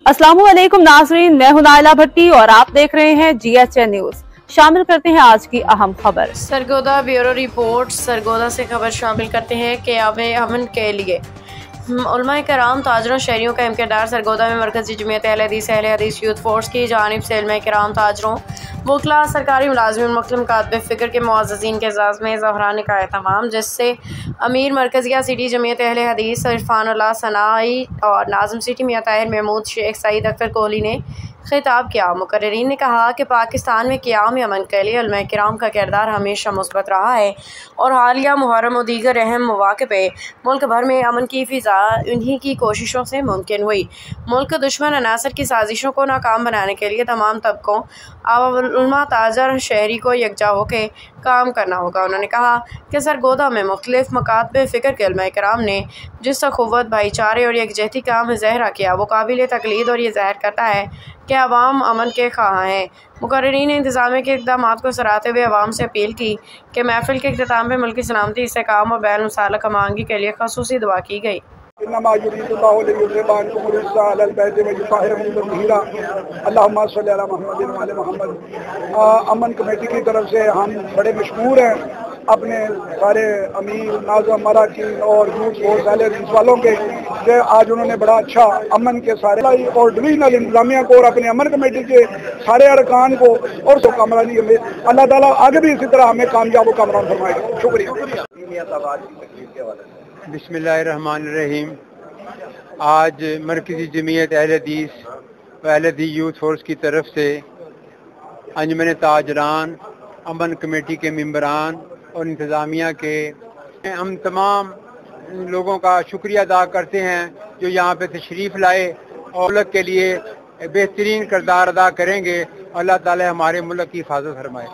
अस्सलामुअलैकुम नाज़रीन, मैं हूं नाइला भट्टी और आप देख रहे हैं GHN न्यूज। शामिल करते हैं आज की अहम खबर। Sargodha bureau report. सरगोदा से खबर शामिल करते हैं कि अमन के लिए उलमाए कराम, ताजरों, शहरियों का अहम किरदार। सरगोदा में मरकज़ी जमीयत अहले हदीस यूथ फोर्स की जानिब से उलमाए कराम, ताजरों, वकला, सरकारी मुलाजिमीन, मुख्तलिफ मकातब फ़िक्र के मुअज़्ज़ज़ीन के एज़ाज़ में ज़हराने का एहतमाम, जिससे अमीर मरकज़िया सिटी जमीयत अहले हदीस इरफानुल्लाह सनाई और नाज़िम सिटी मियां ताहिर महमूद शेख सईद अख्तर कोहली ने खिताब किया। मुकर्रिरीन ने कहा कि पाकिस्तान में क़याम अमन के लिए उलमाए किराम का किरदार हमेशा मुस्बत रहा है और हालिया मुहर्रम और दीगर अहम मौक़े पे मुल्क भर में अमन की फ़िज़ा उन्हीं की कोशिशों से मुमकिन हुई। मुल्क दुश्मन अनासर की साजिशों को नाकाम बनाने के लिए तमाम तबकों, उलमा, ताजर, शहरी को यकजा होकर काम करना होगा। उन्होंने कहा कि सरगोदा में मुख्तलिफ मकातब फ़िक्र के उलमाए किराम ने जिस अख़ुव्वत, भाईचारे और यकजहती का मुज़ाहरा किया, वो काबिल तक़लीद और ये ज़ाहिर करता है कि अवाम अमन के ख़्वाह हैं। मुकर्रिरीन ने इंतज़ामिया के इक़दामात को सराहते हुए अवाम से अपील की कि महफ़िल के इख्तिताम में मुल्क की सलामती, इस्तेहकाम और बैन मुसालक कमांगी के लिए ख़ुसूसी दुआ की गई। अमन कमेटी की तरफ से हम बड़े मशहूर हैं अपने सारे अमीर, नाज़म, मराकीन और यूथ फोर्स वालों के, कि आज उन्होंने बड़ा अच्छा अमन के सारे और डिवीजनल इंतजामिया को और अपने अमन कमेटी के सारे अरकान को और सो कामरानी में अल्लाह ताला आगे भी इसी तरह हमें कामयाब कामरान फरमाएगा। शुक्रिया। बिस्मिल्लाहिर्रहमानिर्रहीम। आज मरकज़ी जमीयत अहले हदीस व अहले हदीस यूथ फोर्स की तरफ से अंजुमन ताजरान, अमन कमेटी के मेंबरान और इंतज़ामिया के हम तमाम लोगों का शुक्रिया अदा करते हैं जो यहाँ पे तशरीफ़ लाए और मुल्क के लिए बेहतरीन किरदार अदा करेंगे। अल्लाह ताला हमारे मुल्क की हिफाजत फरमाए।